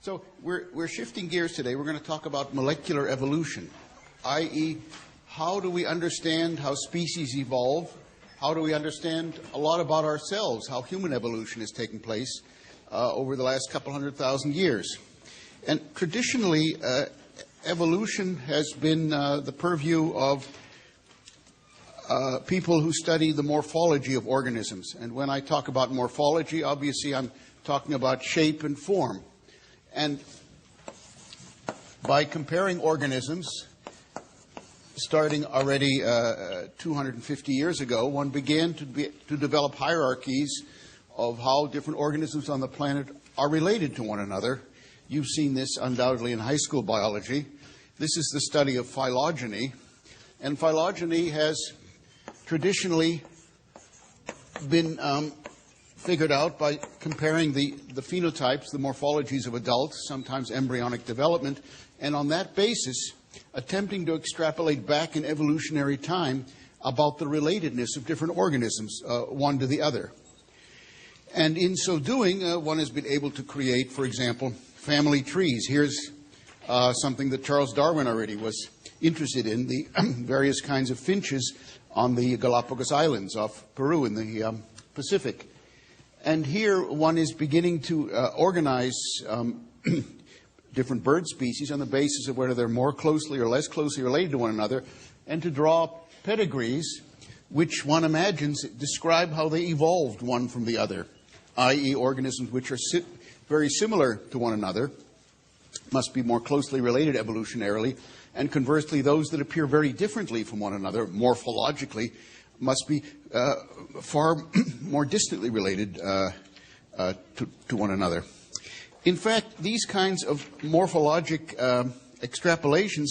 So we're shifting gears today. We're going to talk about molecular evolution, i.e., how do we understand how species evolve? How do we understand a lot about ourselves, how human evolution has taken place over the last couple 100,000 years? And traditionally, evolution has been the purview of people who study the morphology of organisms. And when I talk about morphology, obviously I'm talking about shape and form. And by comparing organisms, starting already 250 years ago, one began to develop hierarchies of how different organisms on the planet are related to one another. You've seen this undoubtedly in high school biology. This is the study of phylogeny. And phylogeny has traditionally been figured out by comparing the phenotypes, the morphologies of adults, sometimes embryonic development, and on that basis, attempting to extrapolate back in evolutionary time about the relatedness of different organisms, one to the other. And in so doing, one has been able to create, for example, family trees. Here's something that Charles Darwin already was interested in, the various kinds of finches on the Galapagos Islands off Peru in the Pacific. And here one is beginning to organize different bird species on the basis of whether they're more closely or less closely related to one another, and to draw pedigrees which one imagines describe how they evolved one from the other, i.e. organisms which are very similar to one another must be more closely related evolutionarily, and conversely those that appear very differently from one another morphologically must be far more distantly related to one another. In fact, these kinds of morphologic extrapolations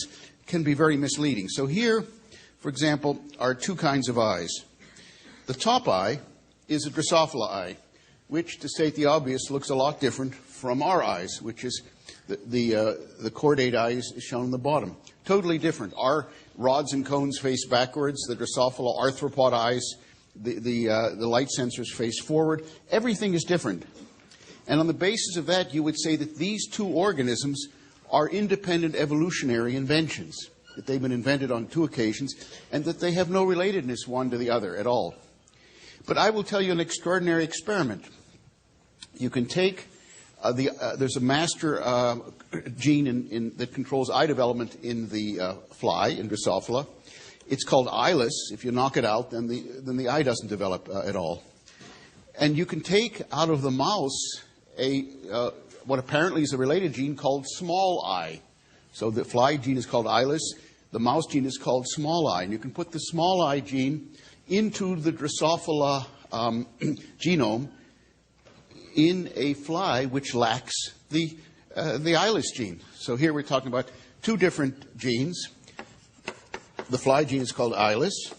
can be very misleading. So here, for example, are two kinds of eyes. The top eye is a Drosophila eye, which, to state the obvious, looks a lot different from our eyes, which is the chordate eye is shown on the bottom. Totally different. Our rods and cones face backwards. The Drosophila arthropod eyes, the light sensors face forward. Everything is different. And on the basis of that, you would say that these two organisms are independent evolutionary inventions, that they've been invented on two occasions, and that they have no relatedness one to the other at all. But I will tell you an extraordinary experiment. You can take there's a master gene that controls eye development in the fly, in Drosophila. It's called eyeless. If you knock it out, then the eye doesn't develop at all. And you can take out of the mouse what apparently is a related gene called small eye. So the fly gene is called eyeless. The mouse gene is called small eye. And you can put the small eye gene into the Drosophila genome in a fly which lacks the eyeless gene. So here we're talking about two different genes. The fly gene is called eyeless.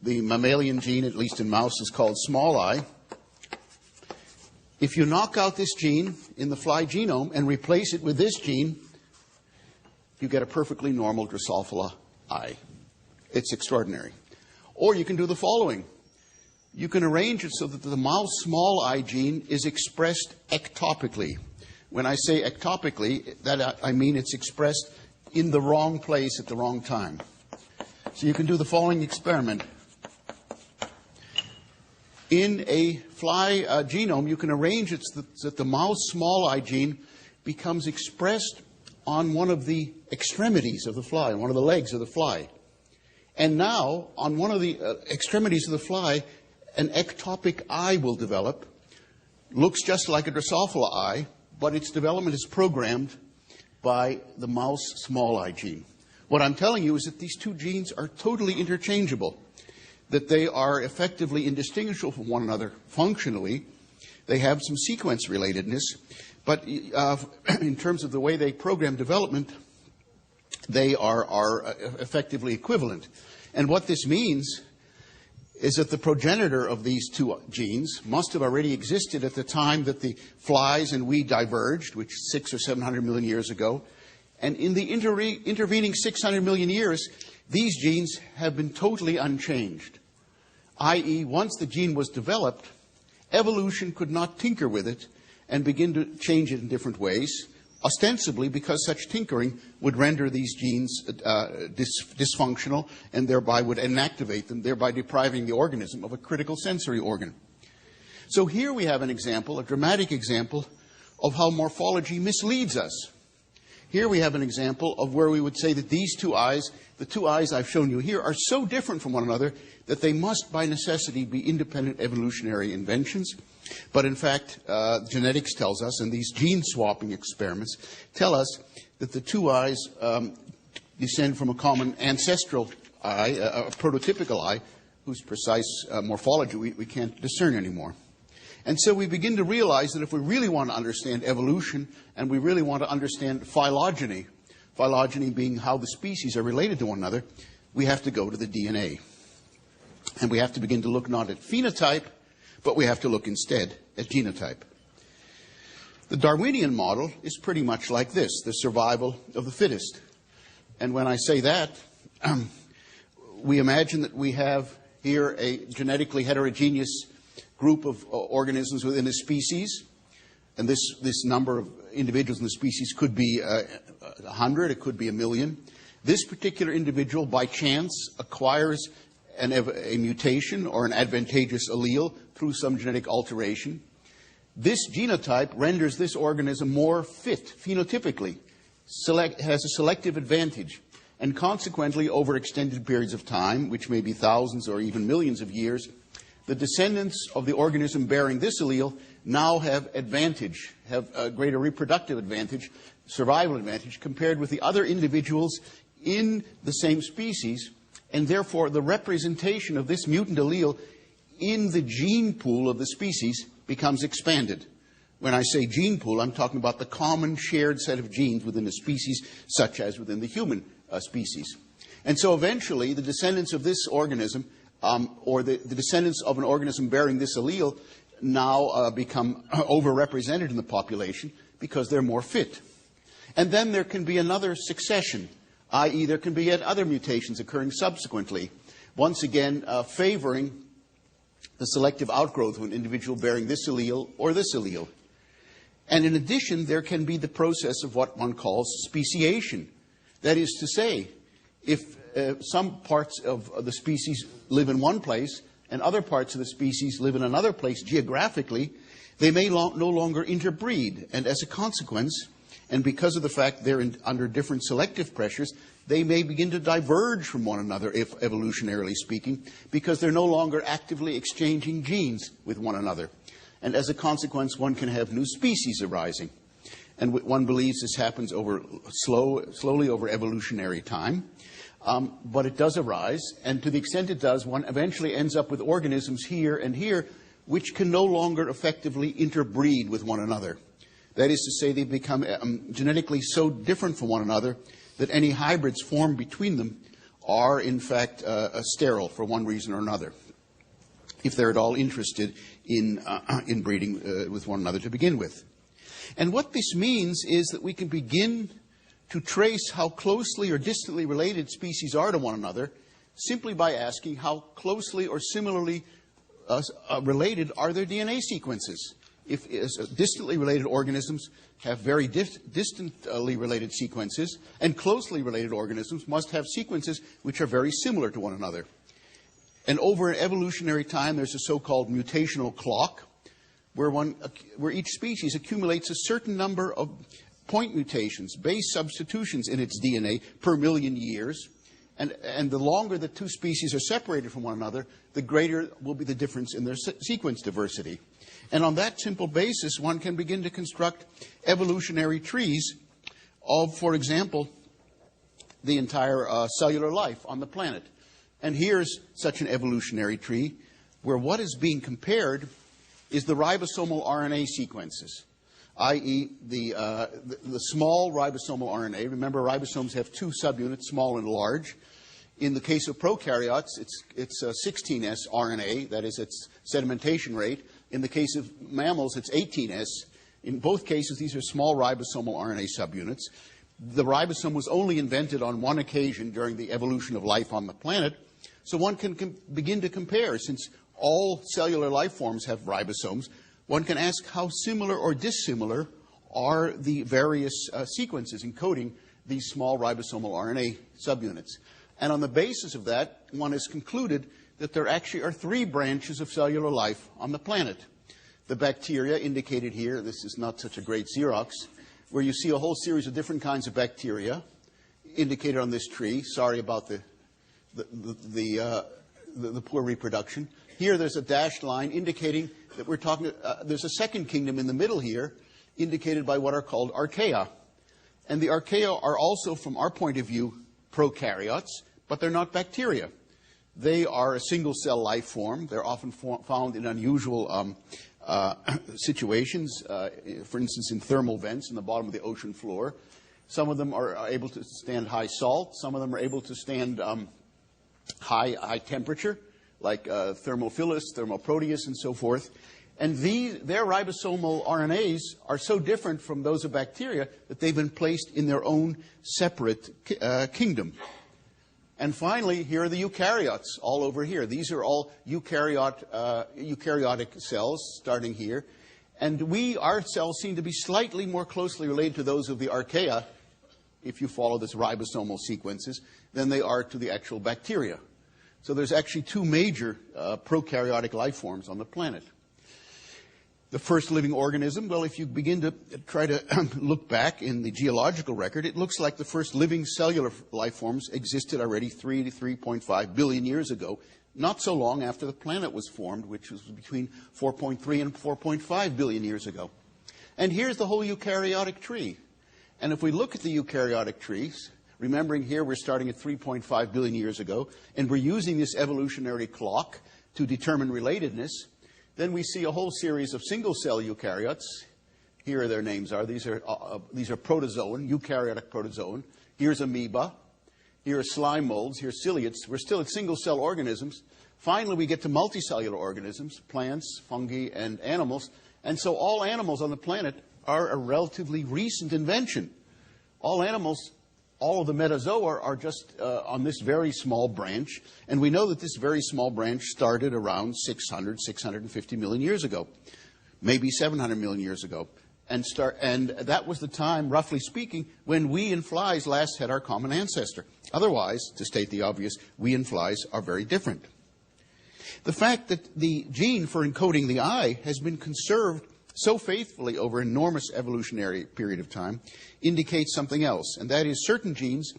The mammalian gene, at least in mouse, is called small eye. If you knock out this gene in the fly genome and replace it with this gene, you get a perfectly normal Drosophila eye. It's extraordinary. Or you can do the following. You can arrange it so that the mouse small eye gene is expressed ectopically. When I say ectopically, that I mean it's expressed in the wrong place at the wrong time. So you can do the following experiment. In a fly genome, you can arrange it so that the mouse small eye gene becomes expressed on one of the extremities of the fly, one of the legs of the fly. And now, on one of the extremities of the fly, an ectopic eye will develop. Looks just like a Drosophila eye, but its development is programmed by the mouse small eye gene. What I'm telling you is that these two genes are totally interchangeable, that they are effectively indistinguishable from one another functionally. They have some sequence relatedness, but in terms of the way they program development, they are effectively equivalent. And what this means is that the progenitor of these two genes must have already existed at the time that the flies and we diverged, which is 600 or 700 million years ago. And in the intervening 600 million years, these genes have been totally unchanged. I.e., once the gene was developed, evolution could not tinker with it and begin to change it in different ways. ostensibly because such tinkering would render these genes dysfunctional and thereby would inactivate them, thereby depriving the organism of a critical sensory organ. So here we have an example, a dramatic example, of how morphology misleads us. Here we have an example of where we would say that these two eyes, the two eyes I've shown you here, are so different from one another that they must by necessity be independent evolutionary inventions. But in fact, genetics tells us, and these gene swapping experiments tell us, that the two eyes descend from a common ancestral eye, a prototypical eye, whose precise morphology we can't discern anymore. And so we begin to realize that if we really want to understand evolution and we really want to understand phylogeny, phylogeny being how the species are related to one another, we have to go to the DNA. And we have to begin to look not at phenotype, but we have to look instead at genotype. The Darwinian model is pretty much like this, the survival of the fittest. And when I say that, we imagine that we have here a genetically heterogeneous group of organisms within a species, and this number of individuals in the species could be 100, it could be 1,000,000. This particular individual, by chance, acquires a mutation or an advantageous allele through some genetic alteration. This genotype renders this organism more fit phenotypically, has a selective advantage, and consequently, over extended periods of time, which may be thousands or even millions of years, the descendants of the organism bearing this allele now have advantage, have a greater reproductive advantage, survival advantage, compared with the other individuals in the same species, and therefore the representation of this mutant allele in the gene pool of the species becomes expanded. When I say gene pool, I'm talking about the common shared set of genes within a species, such as within the human species. And so eventually the descendants of this organism or the descendants of an organism bearing this allele now become overrepresented in the population because they're more fit. And then there can be another succession, i.e. there can be yet other mutations occurring subsequently, once again favoring the selective outgrowth of an individual bearing this allele or this allele. And in addition, there can be the process of what one calls speciation. That is to say, if some parts of the species live in one place and other parts of the species live in another place geographically, they may no longer interbreed. And as a consequence, and because of the fact they're under different selective pressures, they may begin to diverge from one another, if evolutionarily speaking, because they're no longer actively exchanging genes with one another. And as a consequence, one can have new species arising. And one believes this happens slowly over evolutionary time. But it does arise, and to the extent it does, one eventually ends up with organisms here and here which can no longer effectively interbreed with one another. That is to say, they become genetically so different from one another that any hybrids formed between them are, in fact, sterile for one reason or another, if they're at all interested in breeding with one another to begin with. And what this means is that we can begin to trace how closely or distantly related species are to one another simply by asking how closely or similarly related are their DNA sequences. If distantly related organisms have very distantly related sequences, and closely related organisms must have sequences which are very similar to one another. And over an evolutionary time, there's a so-called mutational clock, where each species accumulates a certain number of point mutations, base substitutions in its DNA per million years. And the longer the two species are separated from one another, the greater will be the difference in their sequence diversity. And on that simple basis, one can begin to construct evolutionary trees of, for example, the entire cellular life on the planet. And here's such an evolutionary tree where what is being compared is the ribosomal RNA sequences, i.e. the small ribosomal RNA. Remember, ribosomes have two subunits, small and large. In the case of prokaryotes, it's 16S RNA, that is its sedimentation rate. In the case of mammals, it's 18S. In both cases, these are small ribosomal RNA subunits. The ribosome was only invented on one occasion during the evolution of life on the planet. So one can begin to compare. Since all cellular life forms have ribosomes, one can ask how similar or dissimilar are the various sequences encoding these small ribosomal RNA subunits. And on the basis of that, one has concluded that there actually are 3 branches of cellular life on the planet. The bacteria indicated here, this is not such a great Xerox, where you see a whole series of different kinds of bacteria indicated on this tree. Sorry about the poor reproduction. Here there's a dashed line indicating that we're talking, there's a second kingdom in the middle here, indicated by what are called archaea. And the archaea are also, from our point of view, prokaryotes, but they're not bacteria. They are a single-cell life form. They're often found in unusual situations, for instance, in thermal vents in the bottom of the ocean floor. Some of them are able to stand high salt. Some of them are able to stand high temperature, like Thermophilus, Thermoproteus, and so forth. And their ribosomal RNAs are so different from those of bacteria that they've been placed in their own separate kingdom. And finally, here are the eukaryotes all over here. These are all eukaryotic cells starting here. And our cells seem to be slightly more closely related to those of the archaea, if you follow this ribosomal sequences, than they are to the actual bacteria. So there's actually 2 major prokaryotic life forms on the planet. The first living organism, well, if you begin to try to look back in the geological record, it looks like the first living cellular life forms existed already 3 to 3.5 billion years ago, not so long after the planet was formed, which was between 4.3 and 4.5 billion years ago. And here's the whole eukaryotic tree. And if we look at the eukaryotic trees, remembering here we're starting at 3.5 billion years ago, and we're using this evolutionary clock to determine relatedness, then we see a whole series of single-cell eukaryotes. Here their names are. These are protozoan, eukaryotic protozoan. Here's amoeba. Here are slime molds. Here's ciliates. We're still at single-cell organisms. Finally, we get to multicellular organisms, plants, fungi, and animals. And so all animals on the planet are a relatively recent invention. All animals, all of the metazoa are just on this very small branch. And we know that this very small branch started around 650 million years ago, maybe 700 million years ago. And that was the time, roughly speaking, when we and flies last had our common ancestor. Otherwise, to state the obvious, we and flies are very different. The fact that the gene for encoding the eye has been conserved so faithfully over an enormous evolutionary period of time indicates something else, and that is certain genes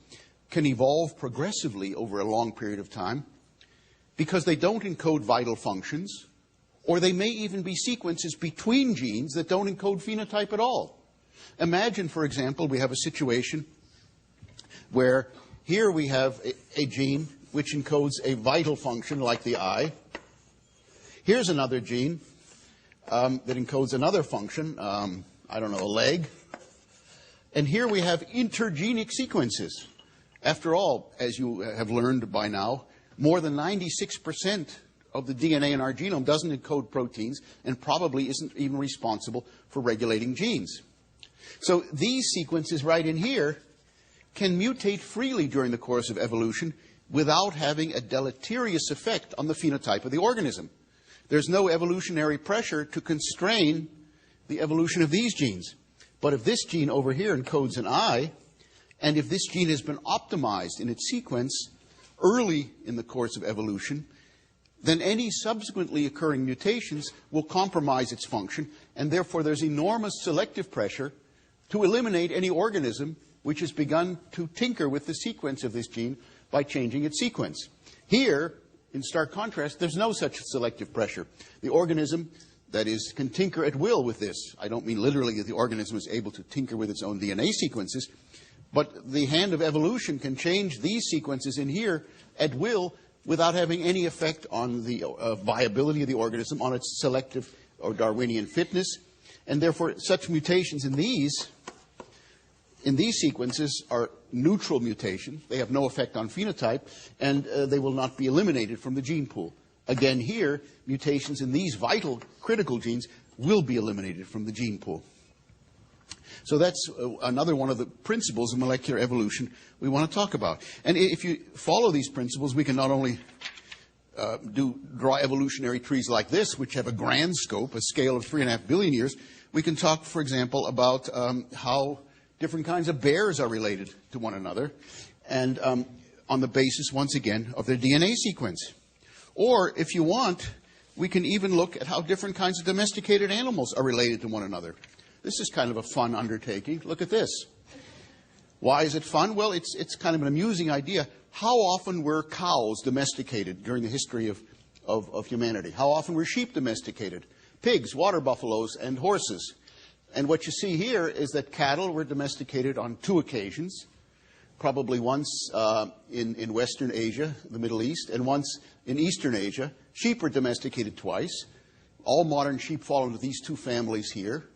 can evolve progressively over a long period of time because they don't encode vital functions, or they may even be sequences between genes that don't encode phenotype at all. Imagine, for example, we have a situation where here we have a gene which encodes a vital function like the eye. Here's another gene that encodes another function, I don't know, a leg. And here we have intergenic sequences. After all, as you have learned by now, more than 96% of the DNA in our genome doesn't encode proteins and probably isn't even responsible for regulating genes. So these sequences right in here can mutate freely during the course of evolution without having a deleterious effect on the phenotype of the organism. There's no evolutionary pressure to constrain the evolution of these genes. But if this gene over here encodes an eye, and if this gene has been optimized in its sequence early in the course of evolution, then any subsequently occurring mutations will compromise its function, and therefore there's enormous selective pressure to eliminate any organism which has begun to tinker with the sequence of this gene by changing its sequence. Here, in stark contrast, there's no such selective pressure. The organism, that is, can tinker at will with this. I don't mean literally that the organism is able to tinker with its own DNA sequences, but the hand of evolution can change these sequences in here at will without having any effect on the viability of the organism, on its selective or Darwinian fitness. And therefore, such mutations in these sequences are neutral mutations. They have no effect on phenotype, and they will not be eliminated from the gene pool. Again, here, mutations in these vital, critical genes will be eliminated from the gene pool. So that's another one of the principles of molecular evolution we want to talk about. And if you follow these principles, we can not only draw evolutionary trees like this, which have a grand scope, a scale of 3.5 billion years, we can talk, for example, about how different kinds of bears are related to one another, and on the basis, once again, of their DNA sequence. Or, if you want, we can even look at how different kinds of domesticated animals are related to one another. This is kind of a fun undertaking. Look at this. Why is it fun? Well, it's kind of an amusing idea. How often were cows domesticated during the history of humanity? How often were sheep domesticated? Pigs, water buffaloes, and horses. And what you see here is that cattle were domesticated on 2 occasions, probably once in Western Asia, the Middle East, and once in Eastern Asia. Sheep were domesticated twice. All modern sheep fall into these 2 families here.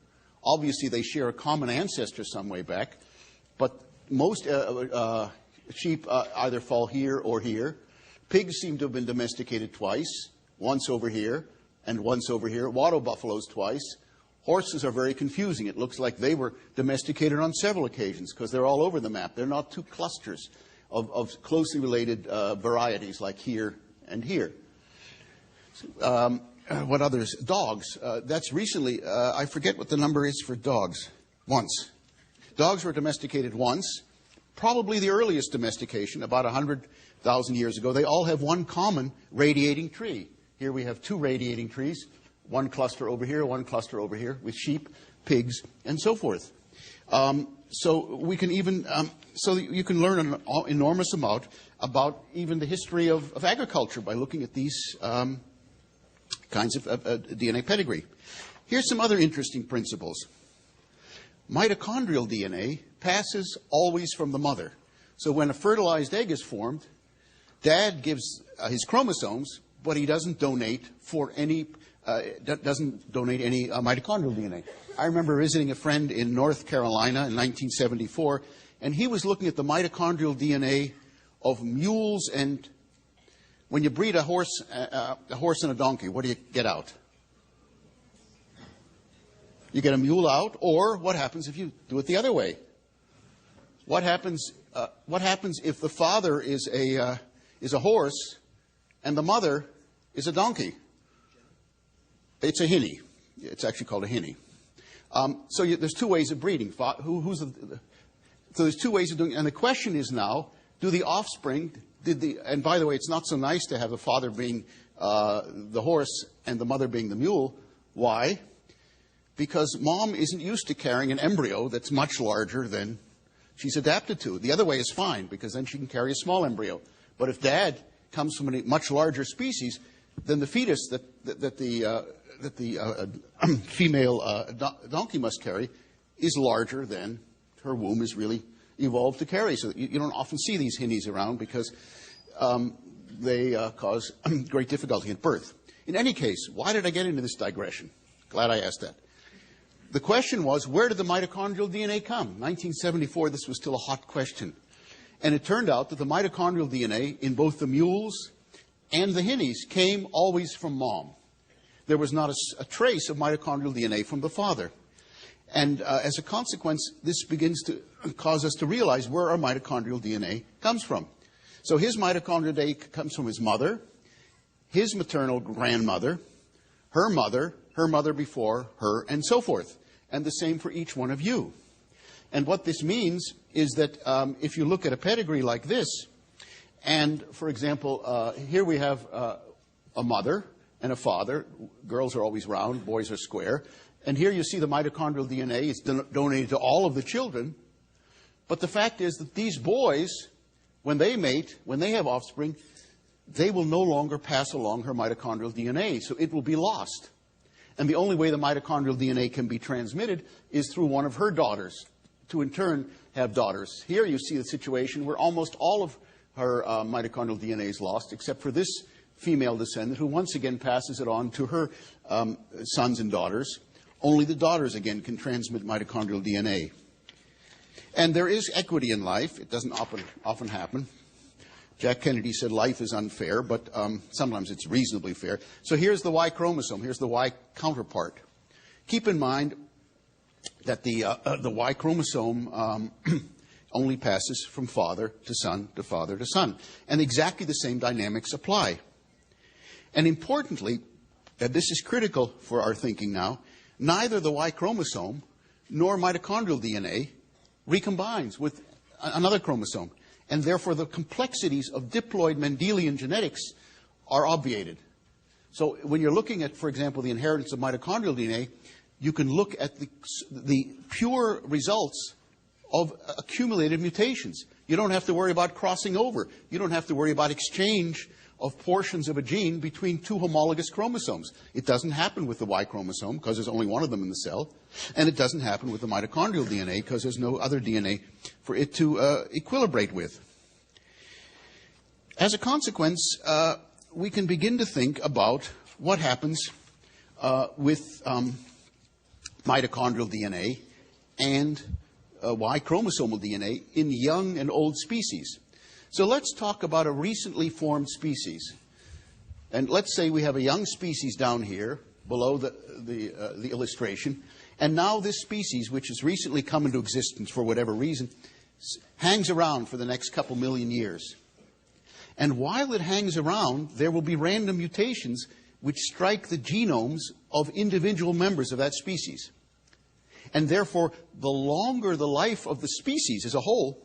Obviously, they share a common ancestor some way back, but most sheep either fall here or here. Pigs seem to have been domesticated twice, once over here and once over here. Water buffaloes twice. Horses are very confusing. It looks like they were domesticated on several occasions because they're all over the map. They're not 2 clusters of closely related varieties like here and here. What others? Dogs. That's recently, I forget what the number is for dogs. Once. Dogs were domesticated once, probably the earliest domestication, about 100,000 years ago. They all have one common radiating tree. Here we have 2 radiating trees, one cluster over here, one cluster over here, with sheep, pigs, and so forth. So we can even, so you can learn an enormous amount about even the history of agriculture by looking at these kinds of DNA pedigree. Here's some other interesting principles. Mitochondrial DNA passes always from the mother. So when a fertilized egg is formed, Dad gives his chromosomes, but he doesn't donate any mitochondrial DNA. I remember visiting a friend in North Carolina in 1974, and he was looking at the mitochondrial DNA of mules. And when you breed a horse and a donkey, what do you get out? You get a mule out, or what happens if you do it the other way? What happens if the father is a horse and the mother is a donkey? It's a hinny. It's actually called a hinny. So there's 2 ways of breeding. So there's 2 ways of doing it. And the question is now, do the offspring, and by the way, it's not so nice to have the father being the horse and the mother being the mule. Why? Because mom isn't used to carrying an embryo that's much larger than she's adapted to. The other way is fine, because then she can carry a small embryo. But if dad comes from a much larger species, then the fetus that the female donkey must carry is larger than her womb is really evolved to carry. So you don't often see these hinnies around because they cause great difficulty at birth. In any case, why did I get into this digression? Glad I asked that. The question was, where did the mitochondrial DNA come? 1974, this was still a hot question. And it turned out that the mitochondrial DNA in both the mules and the hinnies came always from mom. There was not a trace of mitochondrial DNA from the father. And as a consequence, this begins to cause us to realize where our mitochondrial DNA comes from. So his mitochondrial DNA comes from his mother, his maternal grandmother, her mother before her, and so forth. And the same for each one of you. And what this means is that if you look at a pedigree like this, and, for example, here we have a mother and a father. Girls are always round, boys are square. And here you see the mitochondrial DNA. It's donated to all of the children. But the fact is that these boys, when they mate, when they have offspring, they will no longer pass along her mitochondrial DNA. So it will be lost. And the only way the mitochondrial DNA can be transmitted is through one of her daughters, to in turn have daughters. Here you see the situation where almost all of her mitochondrial DNA is lost, except for this female descendant, who once again passes it on to her sons and daughters. Only the daughters, again, can transmit mitochondrial DNA. And there is equity in life. It doesn't often happen. Jack Kennedy said life is unfair, but sometimes it's reasonably fair. So here's the Y chromosome. Here's the Y counterpart. Keep in mind that the Y chromosome only passes from father to son to father to son. And exactly the same dynamics apply. And importantly, and this is critical for our thinking now, neither the Y chromosome nor mitochondrial DNA recombines with another chromosome. And therefore, the complexities of diploid Mendelian genetics are obviated. So when you're looking at, for example, the inheritance of mitochondrial DNA, you can look at the pure results of accumulated mutations. You don't have to worry about crossing over. You don't have to worry about exchange of portions of a gene between two homologous chromosomes. It doesn't happen with the Y chromosome because there's only one of them in the cell. And it doesn't happen with the mitochondrial DNA because there's no other DNA for it to equilibrate with. As a consequence, we can begin to think about what happens with mitochondrial DNA and Y chromosomal DNA in young and old species. So let's talk about a recently formed species. And let's say we have a young species down here below the illustration. And now this species, which has recently come into existence for whatever reason, hangs around for the next couple million years. And while it hangs around, there will be random mutations which strike the genomes of individual members of that species. And therefore, the longer the life of the species as a whole,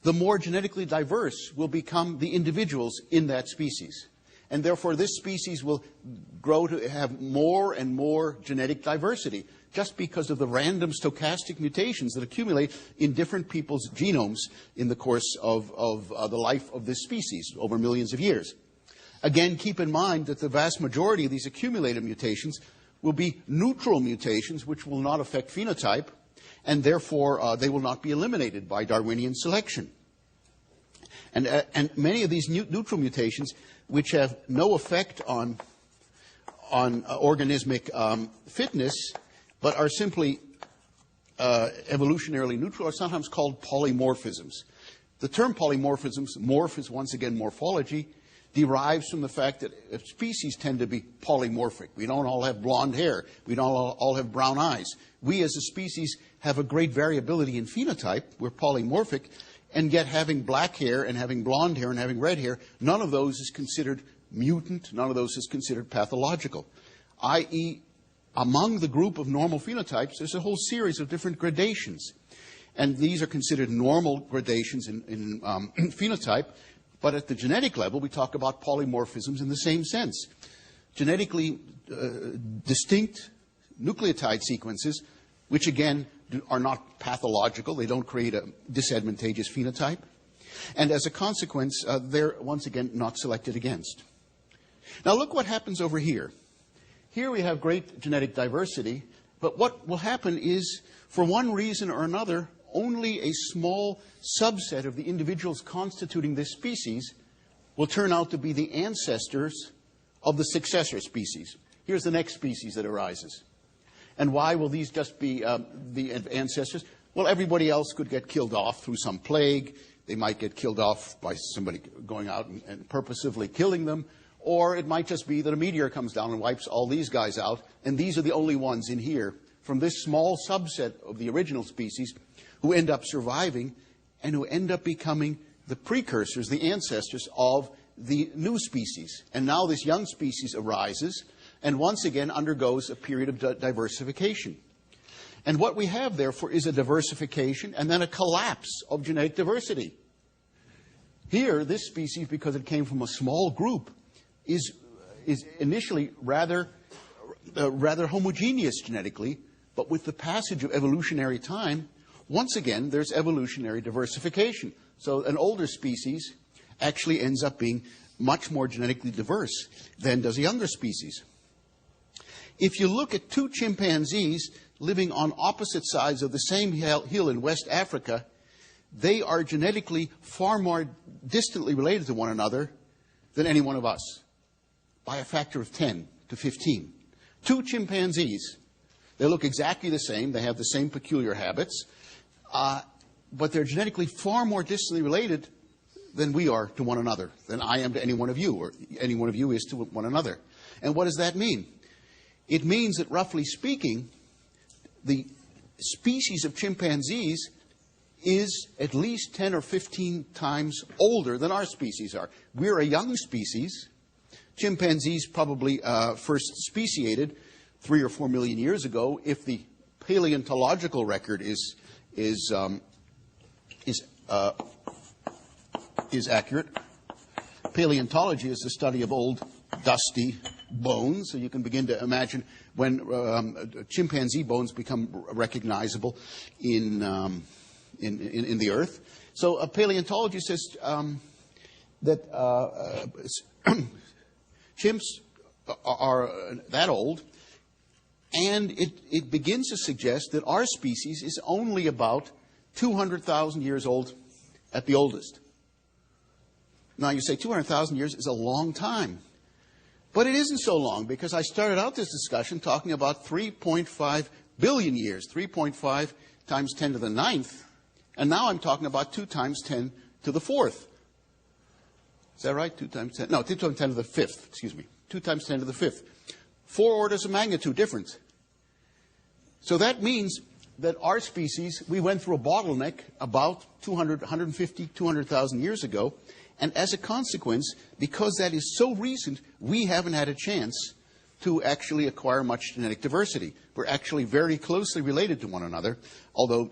the more genetically diverse will become the individuals in that species. And therefore, this species will grow to have more and more genetic diversity, just because of the random stochastic mutations that accumulate in different people's genomes in the course of the life of this species over millions of years. Again, keep in mind that the vast majority of these accumulated mutations will be neutral mutations which will not affect phenotype, and therefore they will not be eliminated by Darwinian selection. And many of these neutral mutations, which have no effect on organismic fitness, but are simply evolutionarily neutral, are sometimes called polymorphisms. The term polymorphisms, morph is once again morphology, derives from the fact that species tend to be polymorphic. We don't all have blonde hair. We don't all have brown eyes. We as a species have a great variability in phenotype. We're polymorphic. And yet having black hair and having blonde hair and having red hair, none of those is considered mutant. None of those is considered pathological. I.e., among the group of normal phenotypes, there's a whole series of different gradations. And these are considered normal gradations in phenotype. But at the genetic level, we talk about polymorphisms in the same sense. Genetically distinct nucleotide sequences, which again are not pathological. They don't create a disadvantageous phenotype. And as a consequence, they're once again not selected against. Now look what happens over here. Here we have great genetic diversity, but what will happen is, for one reason or another, only a small subset of the individuals constituting this species will turn out to be the ancestors of the successor species. Here's the next species that arises. And why will these just be the ancestors? Well, everybody else could get killed off through some plague. They might get killed off by somebody going out and purposively killing them. Or it might just be that a meteor comes down and wipes all these guys out, and these are the only ones in here from this small subset of the original species who end up surviving and who end up becoming the precursors, the ancestors of the new species. And now this young species arises and once again undergoes a period of diversification. And what we have, therefore, is a diversification and then a collapse of genetic diversity. Here, this species, because it came from a small group, is initially rather homogeneous genetically, but with the passage of evolutionary time, once again, there's evolutionary diversification. So an older species actually ends up being much more genetically diverse than does a younger species. If you look at two chimpanzees living on opposite sides of the same hill in West Africa, they are genetically far more distantly related to one another than any one of us, by a factor of 10 to 15. Two chimpanzees, they look exactly the same, they have the same peculiar habits, but they're genetically far more distantly related than we are to one another, than I am to any one of you, or any one of you is to one another. And what does that mean? It means that, roughly speaking, the species of chimpanzees is at least 10 or 15 times older than our species are. We're a young species. chimpanzees probably first speciated 3 or 4 million years ago, if the paleontological record is accurate. Paleontology is the study of old, dusty bones, so you can begin to imagine when chimpanzee bones become recognizable in the earth. So paleontology says that chimps are that old, and it begins to suggest that our species is only about 200,000 years old at the oldest. Now you say 200,000 years is a long time. But it isn't so long, because I started out this discussion talking about 3.5 billion years, 3.5 times 10 to the 9th, and now I'm talking about 2 times 10 to the 4th. Is that right? 2 times 10? No, 2 times 10 to the 5th, excuse me. 2 times 10 to the 5th. 4 orders of magnitude difference. So that means that our species, we went through a bottleneck about 150, 200,000 years ago, and as a consequence, because that is so recent, we haven't had a chance to actually acquire much genetic diversity. We're actually very closely related to one another, although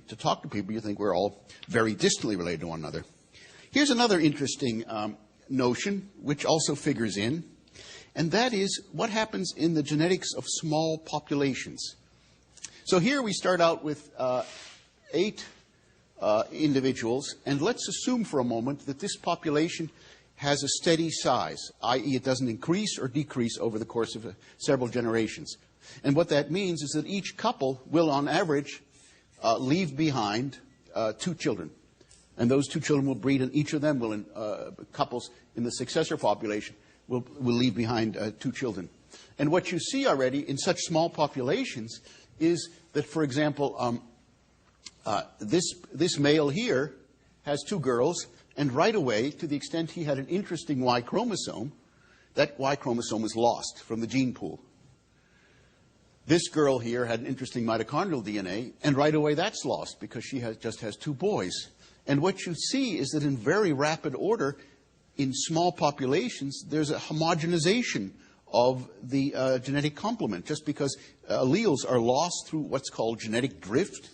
to talk to people, you think we're all very distantly related to one another. Here's another interesting notion, which also figures in, and that is what happens in the genetics of small populations. So here we start out with 8 individuals, and let's assume for a moment that this population has a steady size, i.e. it doesn't increase or decrease over the course of several generations. And what that means is that each couple will, on average, leave behind 2 children. And those 2 children will breed, and each of them will, couples in the successor population, will leave behind 2 children. And what you see already in such small populations is that, for example, this male here has 2 girls, and right away, to the extent he had an interesting Y chromosome, that Y chromosome is lost from the gene pool. This girl here had an interesting mitochondrial DNA, and right away that's lost because she just has 2 boys. And what you see is that in very rapid order, in small populations, there's a homogenization of the genetic complement, just because alleles are lost through what's called genetic drift.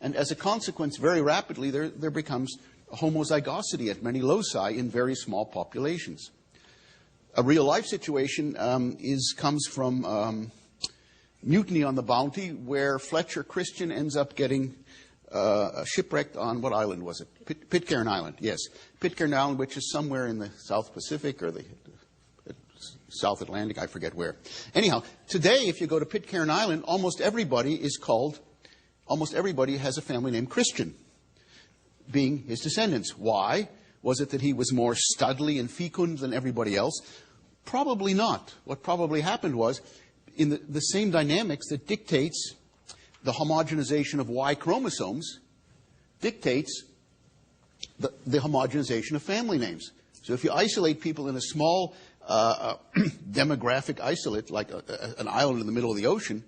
And as a consequence, very rapidly, there becomes homozygosity at many loci in very small populations. A real-life situation comes from Mutiny on the Bounty, where Fletcher Christian ends up getting shipwrecked on, what island was it? Pitcairn Island, yes. Pitcairn Island, which is somewhere in the South Pacific or the South Atlantic, I forget where. Anyhow, today, if you go to Pitcairn Island, almost everybody has a family named Christian, being his descendants. Why? Was it that he was more studly and fecund than everybody else? Probably not. What probably happened was, in the same dynamics that dictates the homogenization of Y chromosomes, dictates the homogenization of family names. So if you isolate people in a small demographic isolate, like an island in the middle of the ocean,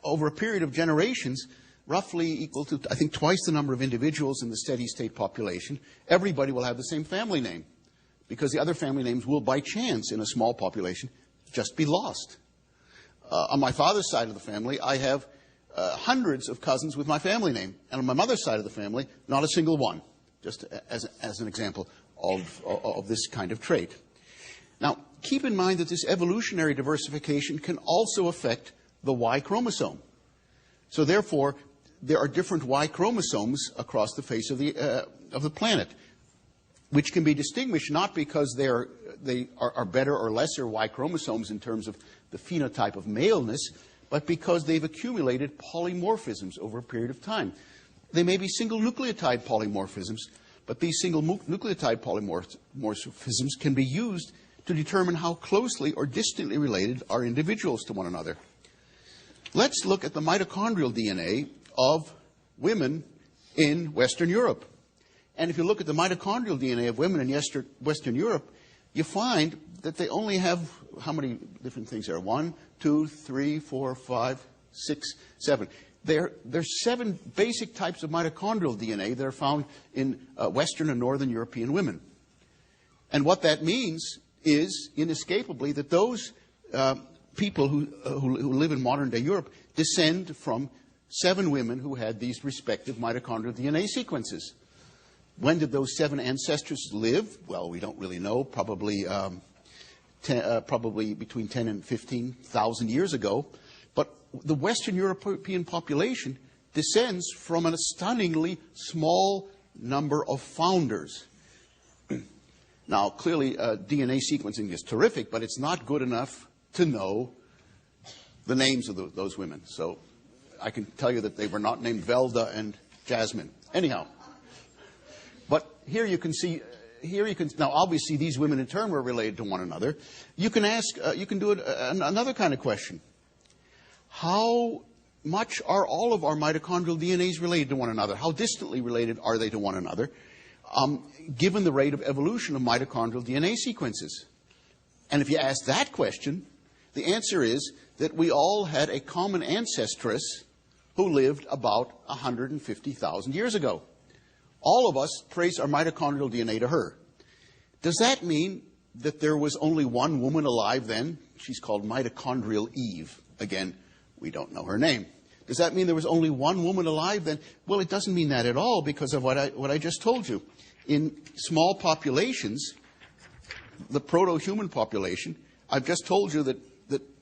over a period of generations, roughly equal to, I think, twice the number of individuals in the steady-state population, everybody will have the same family name, because the other family names will, by chance, in a small population, just be lost. On my father's side of the family, I have hundreds of cousins with my family name, and on my mother's side of the family, not a single one, just as an example of this kind of trait. Now, keep in mind that this evolutionary diversification can also affect the Y chromosome. So therefore, there are different Y chromosomes across the face of the planet, which can be distinguished not because they are better or lesser Y chromosomes in terms of the phenotype of maleness, but because they've accumulated polymorphisms over a period of time. They may be single nucleotide polymorphisms, but these single nucleotide polymorphisms can be used to determine how closely or distantly related are individuals to one another. Let's look at the mitochondrial DNA of women in Western Europe. And if you look at the mitochondrial DNA of women in Western Europe, you find that they only have, how many different things there are? 1, 2, 3, 4, 5, 6, 7. There's 7 basic types of mitochondrial DNA that are found in Western and Northern European women. And what that means is inescapably that those people who live in modern-day Europe descend from 7 women who had these respective mitochondrial DNA sequences. When did those 7 ancestors live? Well, we don't really know. Probably between 10 and 15,000 years ago. But the Western European population descends from a stunningly small number of founders. Now, clearly, DNA sequencing is terrific, but it's not good enough to know the names of those women. So I can tell you that they were not named Velda and Jasmine. Anyhow, but here you can see, now obviously these women in turn were related to one another. You can ask, you can do another kind of question. How much are all of our mitochondrial DNAs related to one another? How distantly related are they to one another, given the rate of evolution of mitochondrial DNA sequences? And if you ask that question, the answer is that we all had a common ancestress who lived about 150,000 years ago. All of us trace our mitochondrial DNA to her. Does that mean that there was only one woman alive then? She's called Mitochondrial Eve. Again, we don't know her name. Does that mean there was only one woman alive then? Well, it doesn't mean that at all because of what I just told you. In small populations, the proto-human population, I've just told you that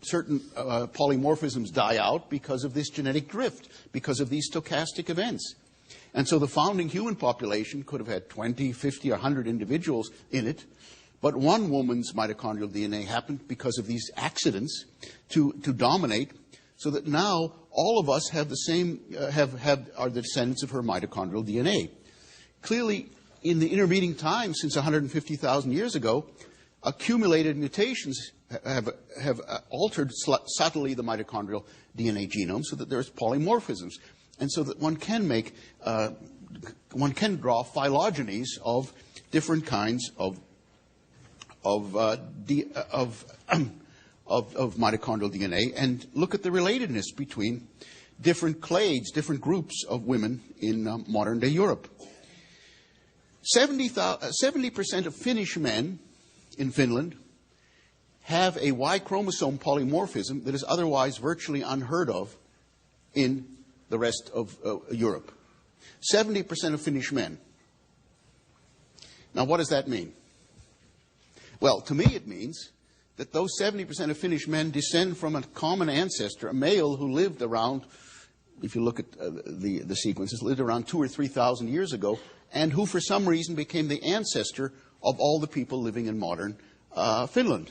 certain polymorphisms die out because of this genetic drift, because of these stochastic events. And so the founding human population could have had 20, 50, or 100 individuals in it, but one woman's mitochondrial DNA happened because of these accidents to dominate, so that now all of us have the same, are the descendants of her mitochondrial DNA. Clearly, in the intervening time, since 150,000 years ago, accumulated mutations have altered subtly the mitochondrial DNA genome so that there's polymorphisms. And so that one can draw phylogenies of different kinds of mitochondrial DNA and look at the relatedness between different clades, different groups of women in modern-day Europe. 70% of Finnish men in Finland have a Y chromosome polymorphism that is otherwise virtually unheard of in the rest of Europe. 70% of Finnish men. Now, what does that mean? Well, to me it means that those 70% of Finnish men descend from a common ancestor, a male who lived around, if you look at the sequences, lived around 2,000 or 3,000 years ago, and who for some reason became the ancestor of all the people living in modern Finland.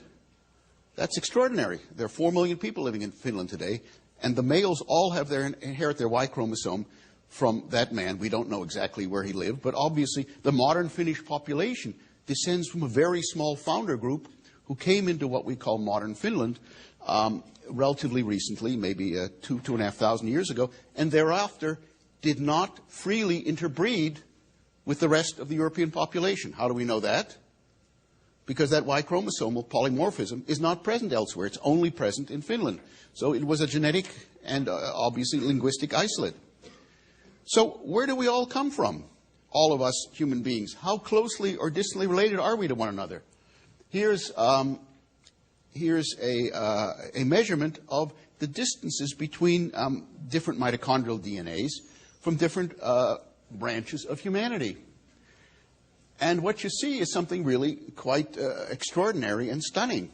That's extraordinary. There are 4 million people living in Finland today, and the males all inherit their Y chromosome from that man. We don't know exactly where he lived, but obviously the modern Finnish population descends from a very small founder group who came into what we call modern Finland relatively recently, maybe 2,500 years ago, and thereafter did not freely interbreed with the rest of the European population. How do we know that? Because that Y chromosomal polymorphism is not present elsewhere. It's only present in Finland. So it was a genetic and obviously linguistic isolate. So where do we all come from? All of us human beings. How closely or distantly related are we to one another? Here's a measurement of the distances between different mitochondrial DNAs from different branches of humanity. And what you see is something really quite extraordinary and stunning.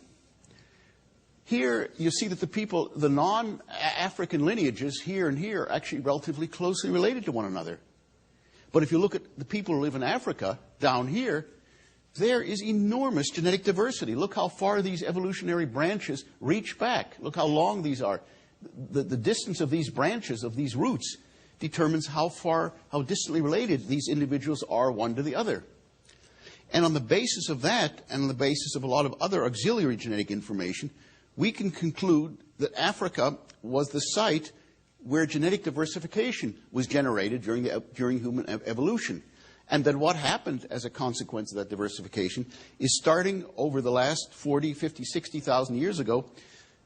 Here you see that the people, the non-African lineages here and here are actually relatively closely related to one another. But if you look at the people who live in Africa, down here, there is enormous genetic diversity. Look how far these evolutionary branches reach back. Look how long these are. The distance of these branches, of these roots, determines how distantly related these individuals are one to the other. And on the basis of that, and on the basis of a lot of other auxiliary genetic information, we can conclude that Africa was the site where genetic diversification was generated during human evolution. And that what happened as a consequence of that diversification is starting over the last 40, 50, 60,000 years ago,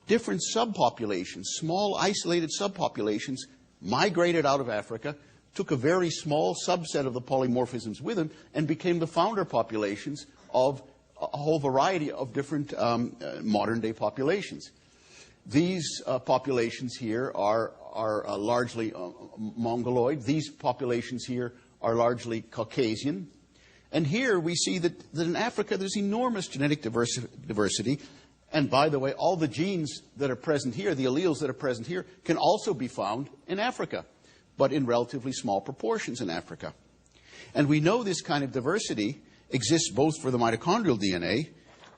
different subpopulations, small isolated subpopulations, migrated out of Africa, took a very small subset of the polymorphisms with them, and became the founder populations of a whole variety of different modern-day populations. These populations here are largely Mongoloid. These populations here are largely Caucasian. And here we see that in Africa there's enormous genetic diversity. And by the way, all the genes that are present here, the alleles that are present here, can also be found in Africa, but in relatively small proportions in Africa. And we know this kind of diversity exists both for the mitochondrial DNA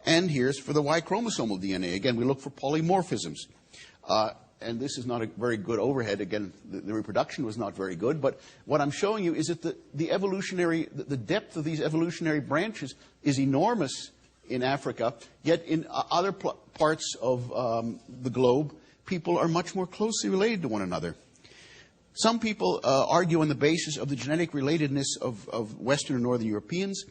and here's for the Y chromosomal DNA. Again, we look for polymorphisms. And this is not a very good overhead. Again, the reproduction was not very good. But what I'm showing you is that the depth of these evolutionary branches is enormous in Africa. Yet in other parts of the globe, people are much more closely related to one another. Some people argue on the basis of the genetic relatedness of Western and Northern Europeans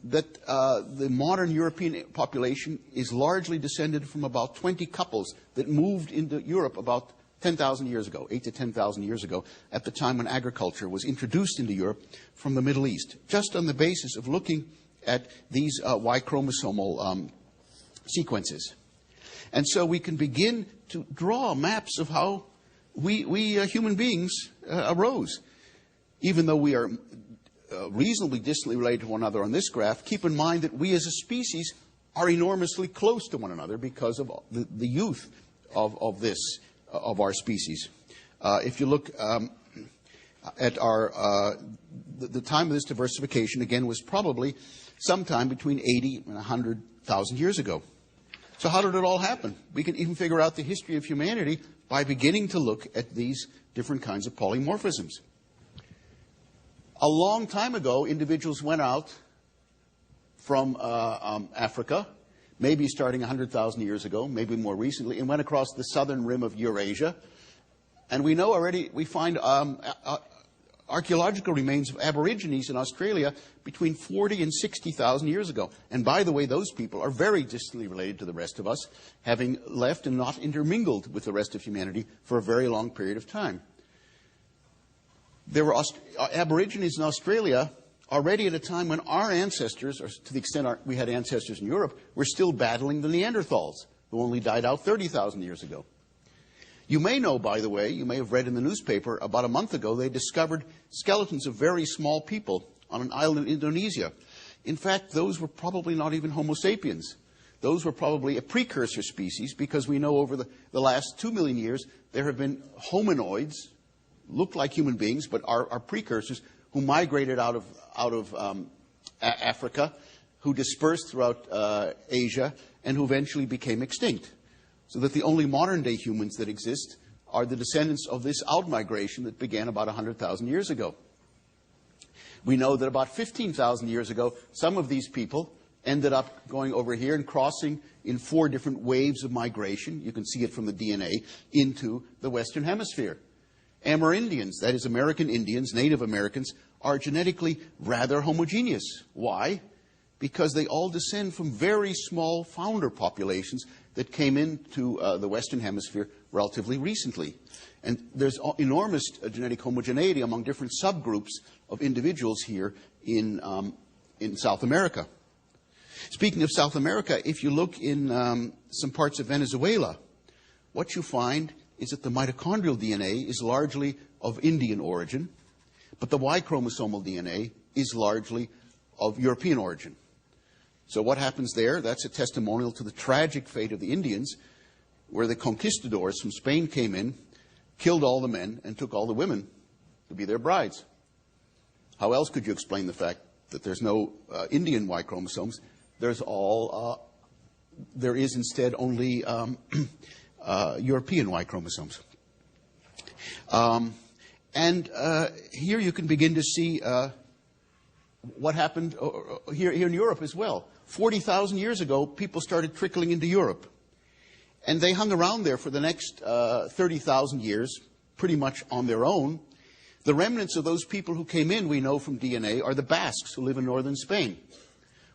that the modern European population is largely descended from about 20 couples that moved into Europe about 10,000 years ago, 8 to 10,000 years ago, at the time when agriculture was introduced into Europe from the Middle East, just on the basis of looking at these Y chromosomal sequences. And so we can begin to draw maps of how we human beings arose. Even though we are reasonably distantly related to one another on this graph, keep in mind that we as a species are enormously close to one another because of the youth of our species. If you look at the time of this diversification, again, was probably sometime between 80 and 100,000 years ago. So how did it all happen? We can even figure out the history of humanity by beginning to look at these different kinds of polymorphisms. A long time ago, individuals went out from Africa, maybe starting 100,000 years ago, maybe more recently, and went across the southern rim of Eurasia. And we know already, we find archaeological remains of Aborigines in Australia between 40 and 60,000 years ago. And by the way, those people are very distantly related to the rest of us, having left and not intermingled with the rest of humanity for a very long period of time. There were Aborigines in Australia already at a time when our ancestors, or to the extent we had ancestors in Europe, were still battling the Neanderthals, who only died out 30,000 years ago. You may know, by the way, you may have read in the newspaper, about a month ago, they discovered skeletons of very small people on an island in Indonesia. In fact, those were probably not even Homo sapiens. Those were probably a precursor species, because we know over the last 2 million years, there have been hominoids, look like human beings, but are precursors, who migrated out of Africa, who dispersed throughout Asia, and who eventually became extinct. So that the only modern-day humans that exist are the descendants of this outmigration that began about 100,000 years ago. We know that about 15,000 years ago, some of these people ended up going over here and crossing in 4 different waves of migration. You can see it from the DNA, into the Western Hemisphere. Amerindians, that is American Indians, Native Americans, are genetically rather homogeneous. Why? Because they all descend from very small founder populations that came into the Western Hemisphere relatively recently. And there's enormous genetic homogeneity among different subgroups of individuals here in South America. Speaking of South America, if you look in some parts of Venezuela, what you find is that the mitochondrial DNA is largely of Indian origin, but the Y chromosomal DNA is largely of European origin. So what happens there? That's a testimonial to the tragic fate of the Indians, where the conquistadors from Spain came in, killed all the men, and took all the women to be their brides. How else could you explain the fact that there's no Indian Y chromosomes? There is instead only European Y chromosomes. Here you can begin to see what happened here in Europe as well. 40,000 years ago, people started trickling into Europe. And they hung around there for the next 30,000 years, pretty much on their own. The remnants of those people who came in, we know from DNA, are the Basques, who live in northern Spain,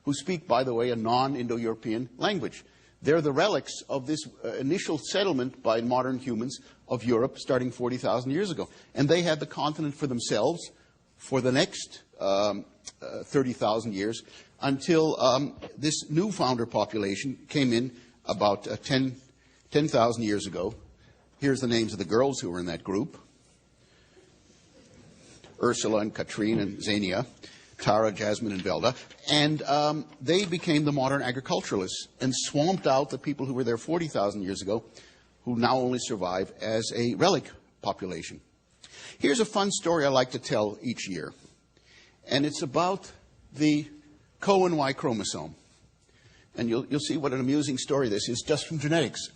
who speak, by the way, a non-Indo-European language. They're the relics of this initial settlement by modern humans of Europe starting 40,000 years ago. And they had the continent for themselves, for the next 30,000 years until this new founder population came in about 10,000 years ago. Here's the names of the girls who were in that group: Ursula and Katrine and Xenia, Tara, Jasmine, and Velda. And they became the modern agriculturalists and swamped out the people who were there 40,000 years ago, who now only survive as a relic population. Here's a fun story I like to tell each year. And it's about the Cohen Y chromosome. And you'll see what an amusing story this is just from genetics.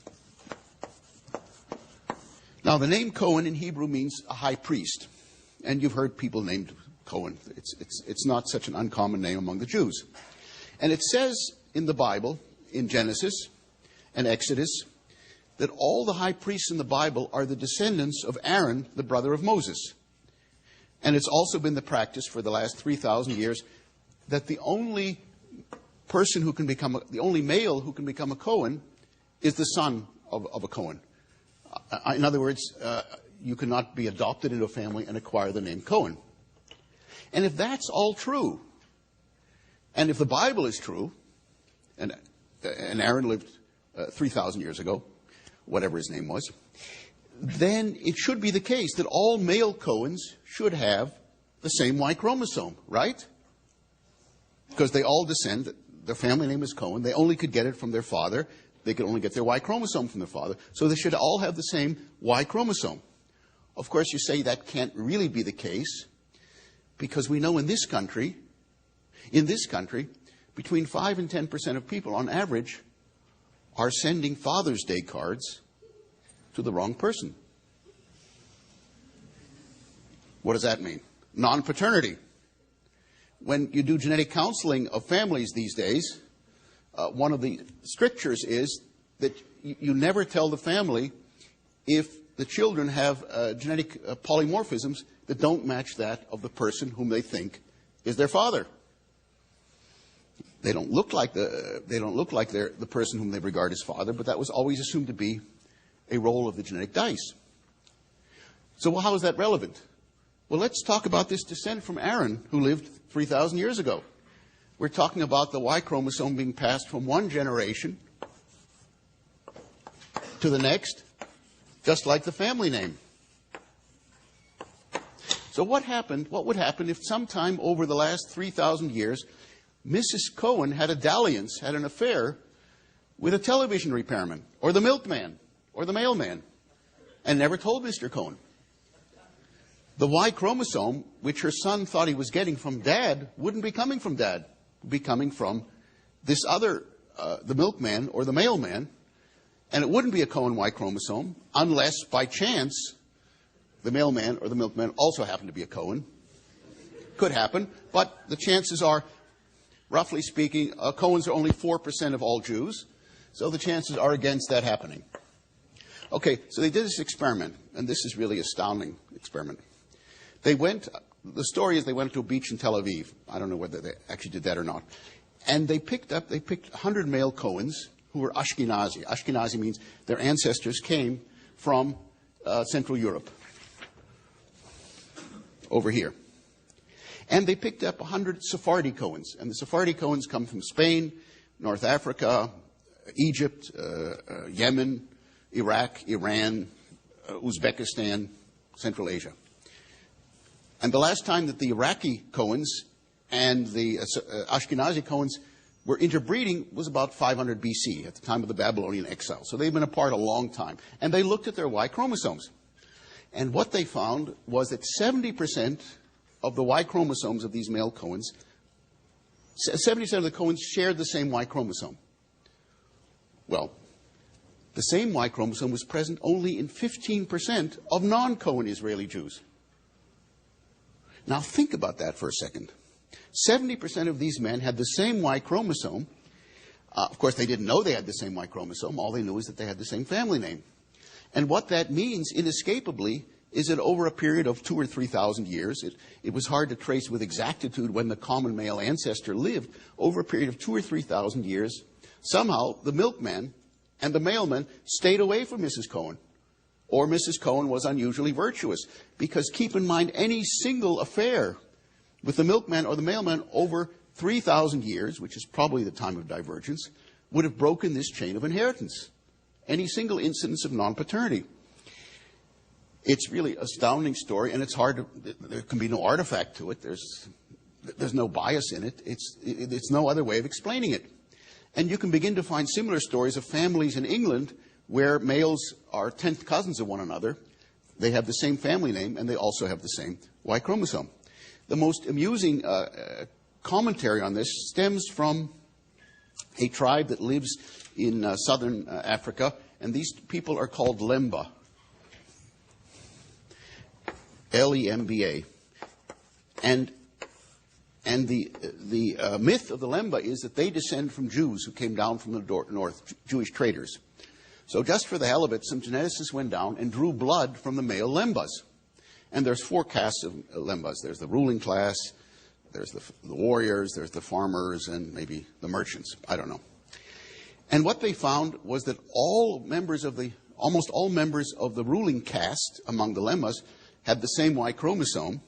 Now, the name Cohen in Hebrew means a high priest. And you've heard people named Cohen. It's not such an uncommon name among the Jews. And it says in the Bible, in Genesis and Exodus, that all the high priests in the Bible are the descendants of Aaron, the brother of Moses. And it's also been the practice for the last 3,000 years that the only person who can become, the only male who can become a Cohen is the son of a Cohen. In other words, you cannot be adopted into a family and acquire the name Cohen. And if that's all true, and if the Bible is true, and Aaron lived 3,000 years ago, whatever his name was, then it should be the case that all male Cohens should have the same Y chromosome, right? Because they all descend, their family name is Cohen, they only could get it from their father, they could only get their Y chromosome from their father, so they should all have the same Y chromosome. Of course, you say that can't really be the case, because we know in this country, between 5 and 10% of people on average are sending Father's Day cards to the wrong person. What does that mean? Non-paternity. When you do genetic counseling of families these days, one of the strictures is that you never tell the family if the children have genetic polymorphisms that don't match that of the person whom they think is their father. They don't look like the person whom they regard as father, but that was always assumed to be a roll of the genetic dice. So how is that relevant? Well, let's talk about this descent from Aaron, who lived 3,000 years ago. We're talking about the Y chromosome being passed from one generation to the next, just like the family name. So what would happen if sometime over the last 3,000 years, Mrs. Cohen had a dalliance, had an affair with a television repairman, or the milkman, or the mailman, and never told Mr. Cohen? The Y chromosome, which her son thought he was getting from Dad, wouldn't be coming from Dad. It would be coming from this other, the milkman or the mailman, and it wouldn't be a Cohen Y chromosome unless, by chance, the mailman or the milkman also happened to be a Cohen. Could happen, but the chances are, roughly speaking, Cohens are only 4% of all Jews, so the chances are against that happening. Okay, so they did this experiment, and this is really an astounding experiment. The story is they went to a beach in Tel Aviv. I don't know whether they actually did that or not. And they picked 100 male Cohens who were Ashkenazi. Ashkenazi means their ancestors came from Central Europe, over here. And they picked up 100 Sephardi Cohens. And the Sephardi Cohens come from Spain, North Africa, Egypt, Yemen, Iraq, Iran, Uzbekistan, Central Asia. And the last time that the Iraqi Cohens and the Ashkenazi Cohens were interbreeding was about 500 BC, at the time of the Babylonian exile. So they've been apart a long time. And they looked at their Y chromosomes. And what they found was that 70% of the Y chromosomes of these male Cohens, 70% of the Cohens shared the same Y chromosome. Well, the same Y chromosome was present only in 15% of non-Cohen Israeli Jews. Now think about that for a second. 70% of these men had the same Y chromosome. Of course, they didn't know they had the same Y chromosome. All they knew is that they had the same family name. And what that means, inescapably, is that over a period of 2,000 or 3,000 years, it was hard to trace with exactitude when the common male ancestor lived, over a period of 2,000 or 3,000 years, somehow the milkman and the mailman stayed away from Mrs. Cohen. Or Mrs. Cohen was unusually virtuous. Because keep in mind, any single affair with the milkman or the mailman over 3,000 years, which is probably the time of divergence, would have broken this chain of inheritance. Any single instance of non-paternity. It's really an astounding story, and it's hard to, there can be no artifact to it. There's no bias in it. It's no other way of explaining it. And you can begin to find similar stories of families in England where males are 10th cousins of one another. They have the same family name, and they also have the same Y chromosome. The most amusing commentary on this stems from a tribe that lives in southern Africa, and these people are called Lemba. L-E-M-B-A. And the myth of the Lemba is that they descend from Jews who came down from the north, Jewish traders. So just for the hell of it, some geneticists went down and drew blood from the male Lembas. And there's 4 castes of Lembas. There's the ruling class, there's the warriors, there's the farmers, and maybe the merchants. I don't know. And what they found was that almost all members of the ruling caste among the Lembas had the same Y chromosome,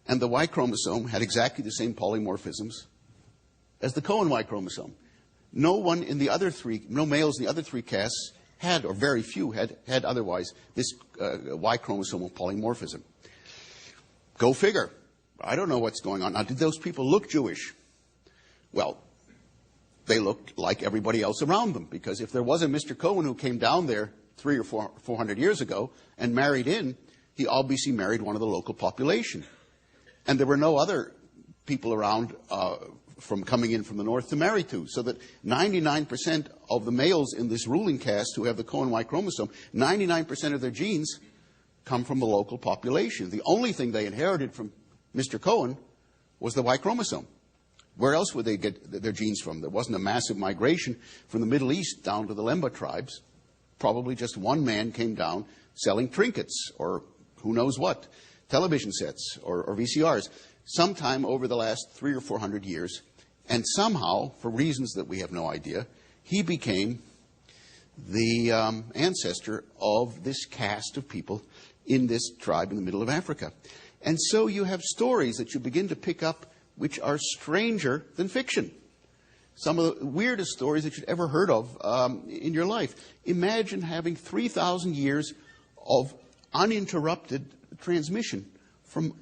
and the Y chromosome had exactly the same polymorphisms as the Cohen Y chromosome. No males in the other 3 castes had, or very few had otherwise, this Y chromosomal polymorphism. Go figure. I don't know what's going on. Now, did those people look Jewish? Well, they looked like everybody else around them, because if there was a Mr. Cohen who came down there 300 or 400 years ago and married in, he obviously married one of the local population. And there were no other people around from coming in from the north to marry to. So that 99% of the males in this ruling caste who have the Cohen Y chromosome, 99% of their genes come from the local population. The only thing they inherited from Mr. Cohen was the Y chromosome. Where else would they get their genes from? There wasn't a massive migration from the Middle East down to the Lemba tribes. Probably just one man came down selling trinkets or who knows what, television sets or VCRs, sometime over the last 300 or 400 years. And somehow, for reasons that we have no idea, he became the ancestor of this caste of people in this tribe in the middle of Africa. And so you have stories that you begin to pick up which are stranger than fiction. Some of the weirdest stories that you'd ever heard of in your life. Imagine having 3,000 years of uninterrupted transmission from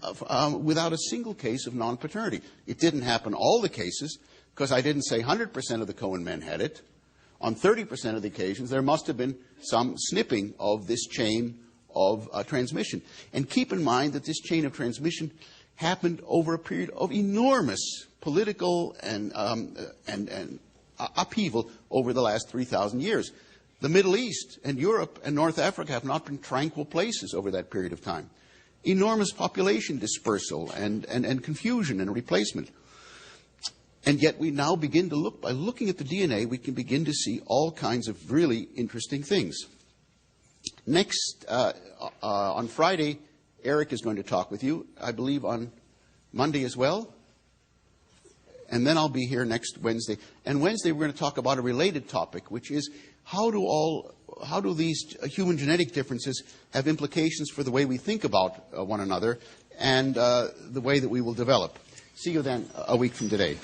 without a single case of non-paternity. It didn't happen all the cases, because I didn't say 100% of the Cohen men had it. On 30% of the occasions, there must have been some snipping of this chain of transmission. And keep in mind that this chain of transmission happened over a period of enormous political and upheaval over the last 3,000 years. The Middle East and Europe and North Africa have not been tranquil places over that period of time. Enormous population dispersal and confusion and replacement. And yet we now begin to look, by looking at the DNA, we can begin to see all kinds of really interesting things. Next, on Friday, Eric is going to talk with you, I believe on Monday as well. And then I'll be here next Wednesday. And Wednesday we're going to talk about a related topic, which is how do these human genetic differences have implications for the way we think about one another and the way that we will develop. See you then a week from today.